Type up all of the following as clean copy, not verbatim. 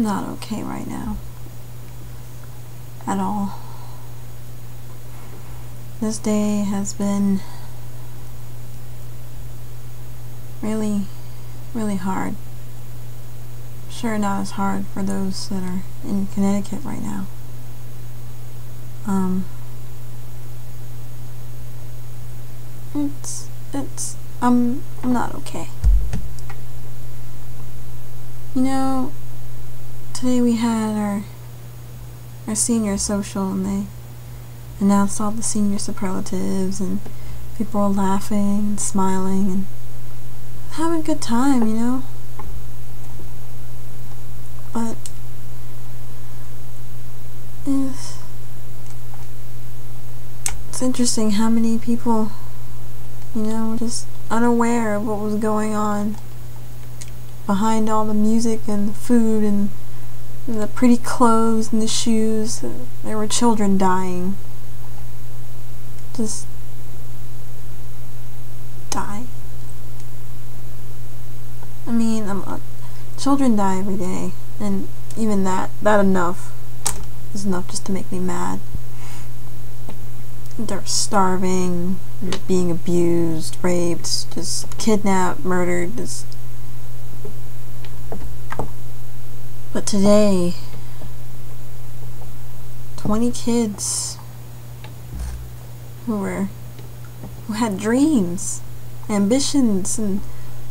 I'm not okay right now. At all. This day has been really, really hard. Sure, not as hard for those that are in Connecticut right now. I'm not okay. You know, today we had our senior social, and they announced all the senior superlatives, and people were laughing and smiling and having a good time, you know? But it's interesting how many people, you know, were just unaware of what was going on behind all the music and the food and the pretty clothes and the shoes. There were children dying. Just die. I mean, children die every day, and even that enough is enough just to make me mad. They're starving, being abused, raped, just kidnapped, murdered, just. But today, 20 kids who had dreams, ambitions, and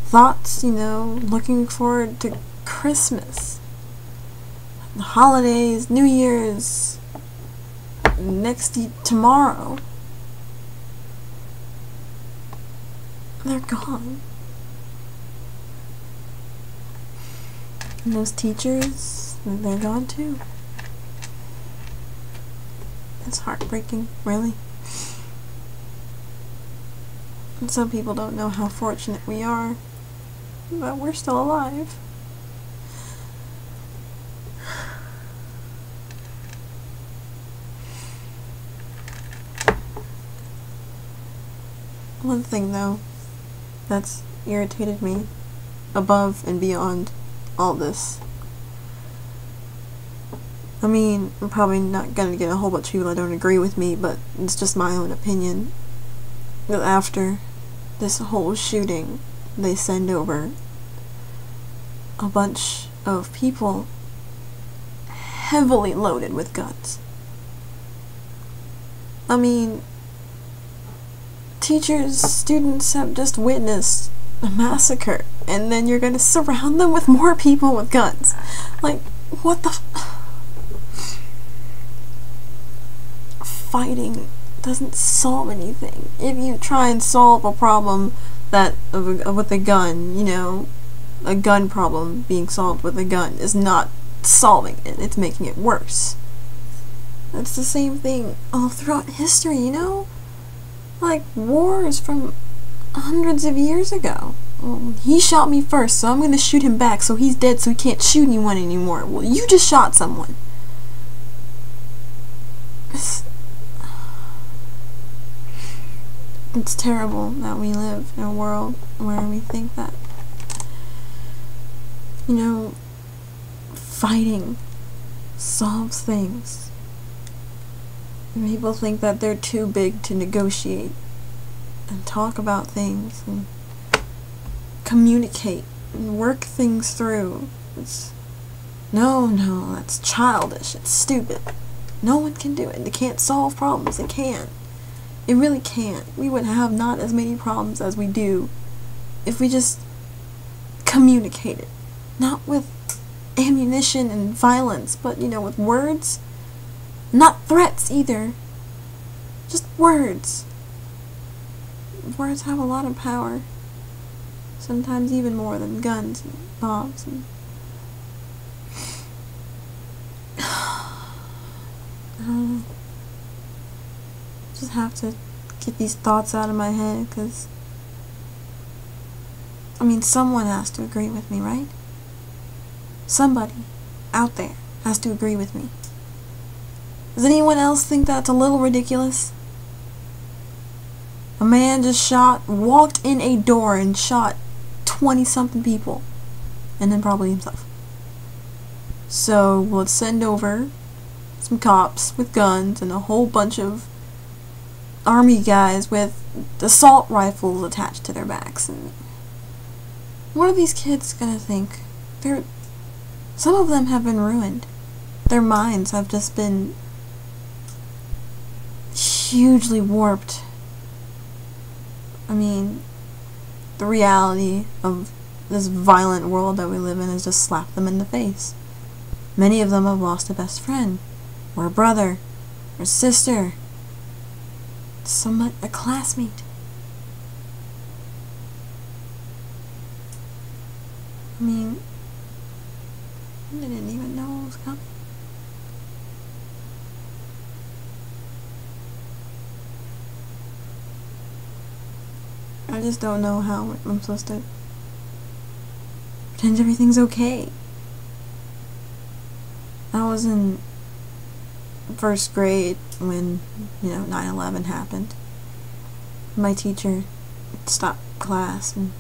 thoughts, you know, looking forward to Christmas, the holidays, New Year's, tomorrow. They're gone. And those teachers, they're gone too. It's heartbreaking, really. And some people don't know how fortunate we are, but we're still alive. One thing, though, that's irritated me above and beyond all this. I mean, I'm probably not gonna get a whole bunch of people that don't agree with me, but it's just my own opinion. That after this whole shooting, they send over a bunch of people heavily loaded with guns. I mean, teachers, students have just witnessed a massacre, and then you're gonna surround them with more people with guns. Like, what the fighting doesn't solve anything. If you try and solve a problem with a gun, you know, a gun problem being solved with a gun is not solving it, it's making it worse. It's the same thing all throughout history, you know? Like, wars from hundreds of years ago. Well, he shot me first, so I'm gonna shoot him back, so he's dead, so he can't shoot anyone anymore. Well, you just shot someone. It's terrible that we live in a world where we think that, you know, fighting solves things. And people think that they're too big to negotiate and talk about things and communicate and work things through. No, that's childish. It's stupid. No one can do it. They can't solve problems. They can't. It really can't. We would have not as many problems as we do if we just communicated. Not with ammunition and violence, but, you know, with words. Not threats either. Just words. Words have a lot of power. Sometimes even more than guns and bombs and just have to get these thoughts out of my head, because I mean, someone has to agree with me, right? Somebody out there has to agree with me. Does anyone else think that's a little ridiculous? A man just walked in a door and shot 20-something people, and then probably himself. So let's send over some cops with guns and a whole bunch of army guys with assault rifles attached to their backs. And what are these kids gonna think? Some of them have been ruined. Their minds have just been hugely warped. I mean, the reality of this violent world that we live in has just slapped them in the face. Many of them have lost a best friend, or a brother, or a sister, a classmate. I mean, I didn't even know it was coming. I just don't know how I'm supposed to pretend everything's okay. I was in first grade when, 9/11 happened. My teacher stopped class and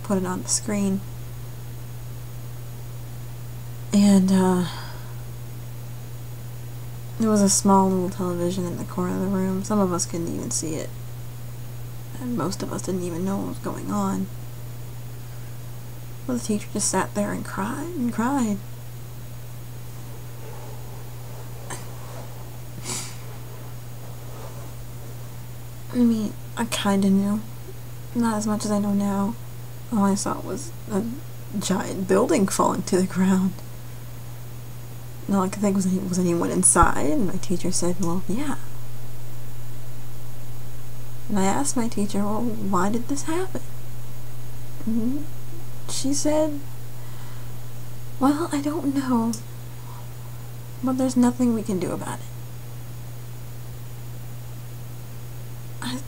put it on the screen. And, there was a small little television in the corner of the room. Some of us couldn't even see it. And most of us didn't even know what was going on. Well, the teacher just sat there and cried and cried. I mean, I kinda knew. Not as much as I know now. All I saw was a giant building falling to the ground. And all I could think was anyone inside? And my teacher said, well, yeah. And I asked my teacher, well, why did this happen? And she said, well, I don't know, but there's nothing we can do about it.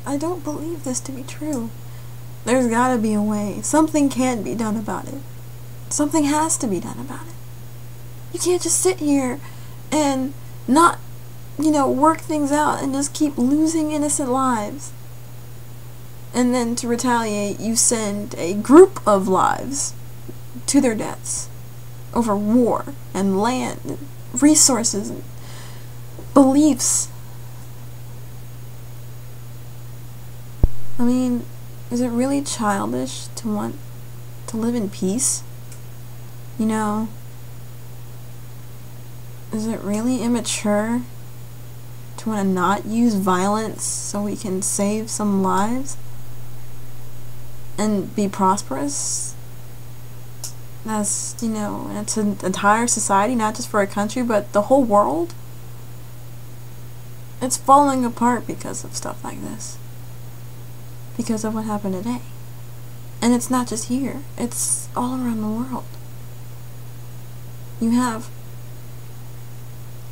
I don't believe this to be true. There's gotta be a way. Something can be done about it. Something has to be done about it. You can't just sit here and not, work things out and just keep losing innocent lives. And then to retaliate, you send a group of lives to their deaths over war and land and resources and beliefs. I mean, is it really childish to want to live in peace? Is it really immature to want to not use violence so we can save some lives and be prosperous? That's, it's an entire society, not just for a country, but the whole world. It's falling apart because of stuff like this. Because of what happened today. And it's not just here, it's all around the world. You have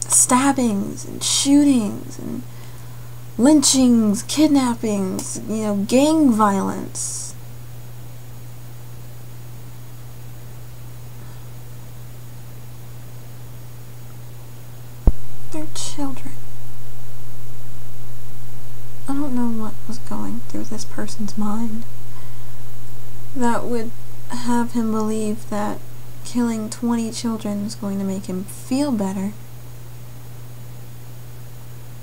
stabbings and shootings and lynchings, kidnappings, gang violence. They're children. I don't know what was going through this person's mind that would have him believe that killing 20 children is going to make him feel better.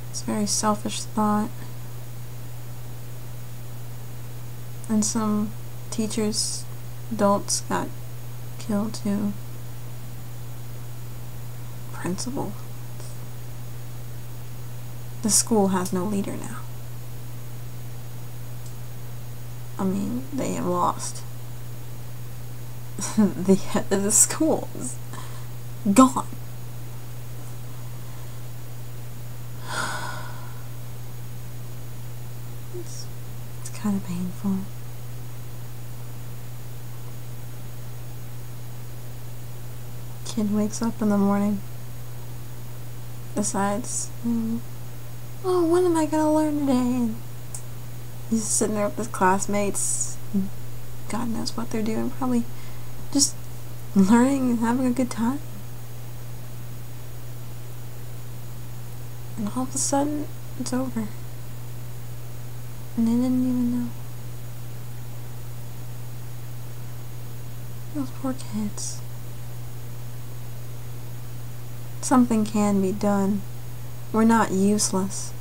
It's a very selfish thought. And some teachers, adults got killed too. Principal. The school has no leader now. I mean, they have lost. The head of the school is gone. It's kind of painful. Kid wakes up in the morning, decides, oh, what am I gonna learn today? And he's sitting there with his classmates. God knows what they're doing. Probably just learning and having a good time. And all of a sudden, it's over. And they didn't even know. Those poor kids. something can be done. We're not useless.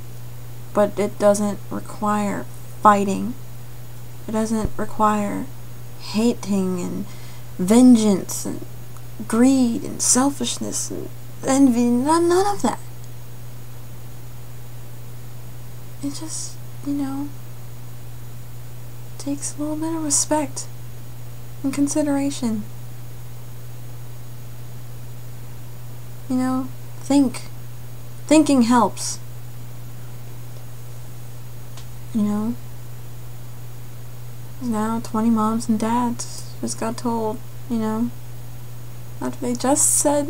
But it doesn't require fighting. It doesn't require hating and vengeance and greed and selfishness and envy. None of that. It just, takes a little bit of respect and consideration. Think. Thinking helps. Now 20 moms and dads just got told, after they just said,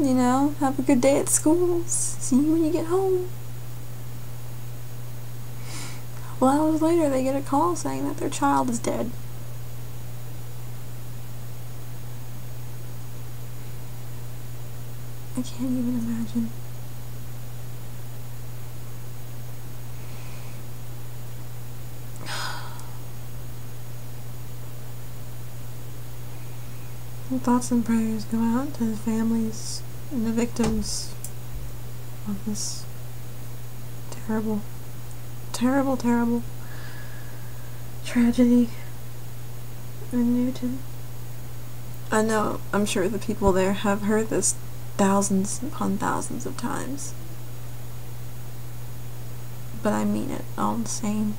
have a good day at school, see you when you get home. Well, hours later they get a call saying that their child is dead. I can't even imagine. Thoughts and prayers go out to the families and the victims of this terrible, terrible, terrible tragedy in Newton. I know, I'm sure the people there have heard this thousands upon thousands of times. But I mean it all the same.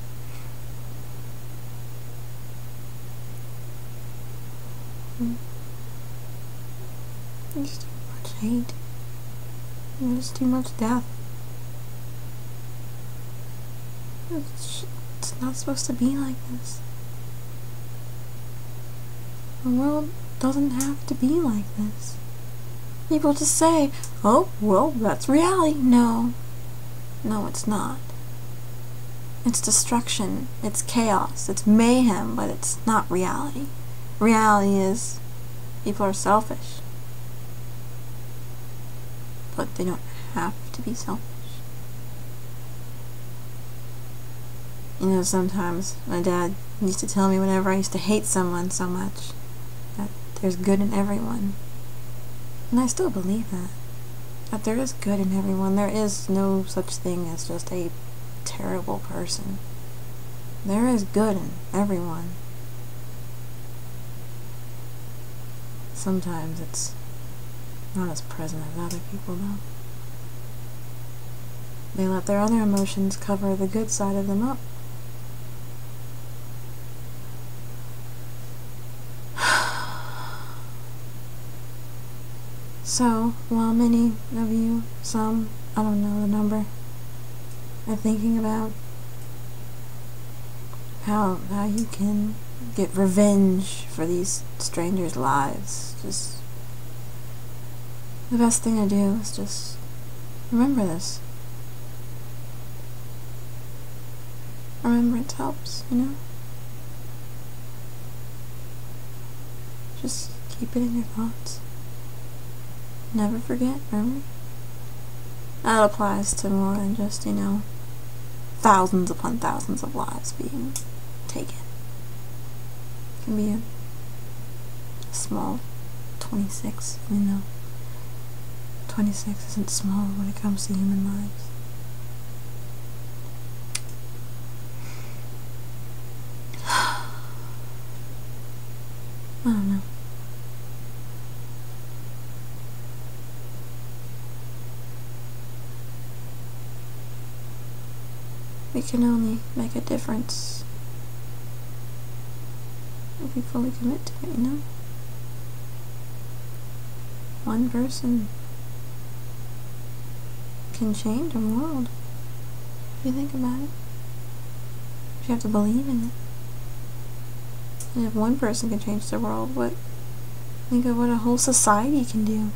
There's too much hate. There's too much death. It's not supposed to be like this. The world doesn't have to be like this. People just say, oh, well, that's reality. No, it's not. It's destruction. It's chaos. It's mayhem, but it's not reality. Reality is people are selfish. But they don't have to be selfish. Sometimes my dad used to tell me whenever I used to hate someone so much that there's good in everyone. And I still believe that. That there is good in everyone. There is no such thing as just a terrible person. There is good in everyone. Sometimes it's not as present as other people, though. They let their other emotions cover the good side of them up. So, while many of you, some, I don't know the number, are thinking about how you can get revenge for these strangers' lives, just the best thing to do is just remember this. Remembrance helps, Just keep it in your thoughts. Never forget, remember? That applies to more than just, thousands upon thousands of lives being taken. It can be a small 26, 26 isn't small when it comes to human lives. I don't know. We can only make a difference if we fully commit to it, One person can change a world. If you think about it. You have to believe in it. And if one person can change the world, think of what a whole society can do.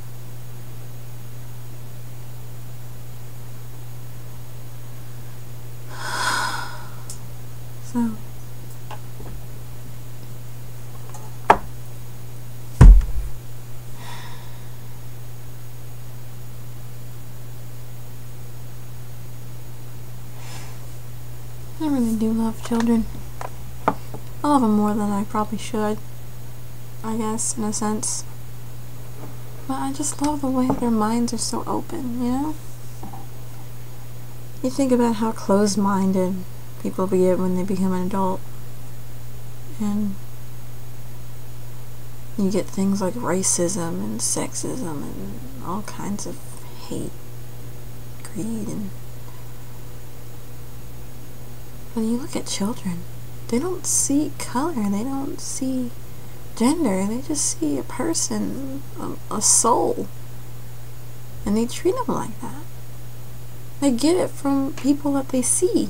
So I really do love children. I love them more than I probably should, I guess, in a sense. But I just love the way their minds are so open, you know? You think about how closed-minded people get when they become an adult, and you get things like racism and sexism and all kinds of hate, greed, and when you look at children, they don't see color, they don't see gender, they just see a person, a soul, and they treat them like that. They get it from people that they see.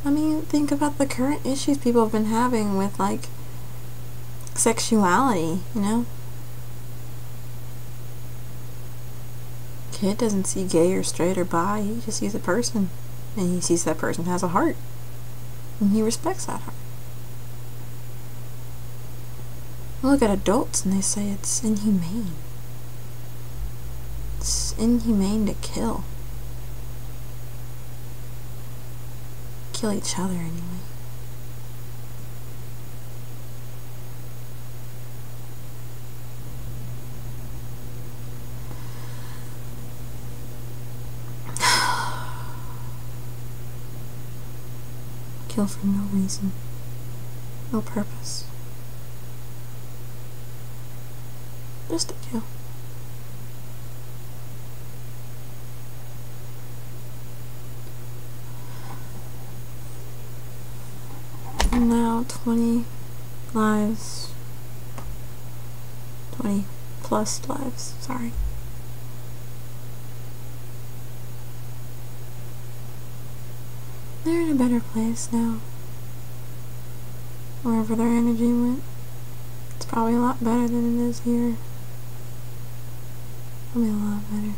I mean, think about the current issues people have been having with, like, sexuality, you know? Kid doesn't see gay or straight or bi, he just sees a person. And he sees that person has a heart. And he respects that heart. Look at adults and they say it's inhumane. It's inhumane to kill. Kill each other anyway. Kill for no reason. No purpose. Just to kill. And now 20 lives. 20 plus lives, sorry. They're in a better place now. Wherever their energy went. It's probably a lot better than it is here. Probably a lot better.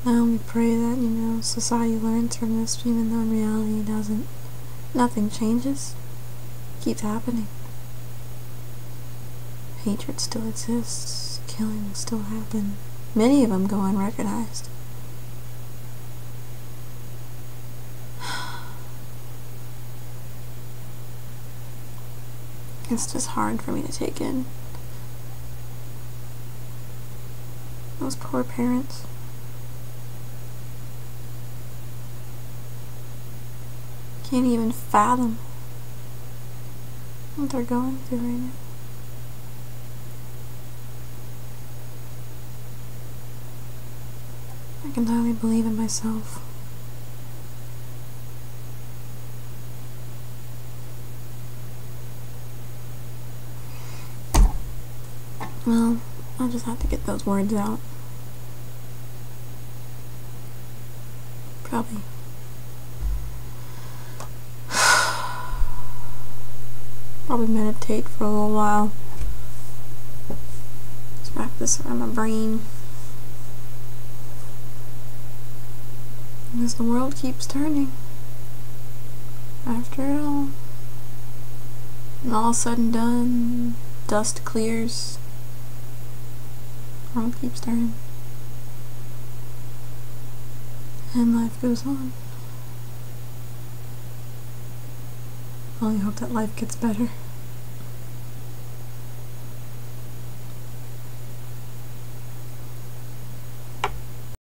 Now we pray that, you know, society learns from this, even though in reality it doesn't. Nothing changes. It keeps happening. Hatred still exists. Killing will still happen. Many of them go unrecognized. It's just hard for me to take in. Those poor parents. Can't even fathom what they're going through right now. I can hardly believe in myself. Well, I'll just have to get those words out. Probably. Probably meditate for a little while. Just wrap this around my brain. Because the world keeps turning. After it all. And all said and done, dust clears. The world keeps turning. And life goes on. I only hope that life gets better.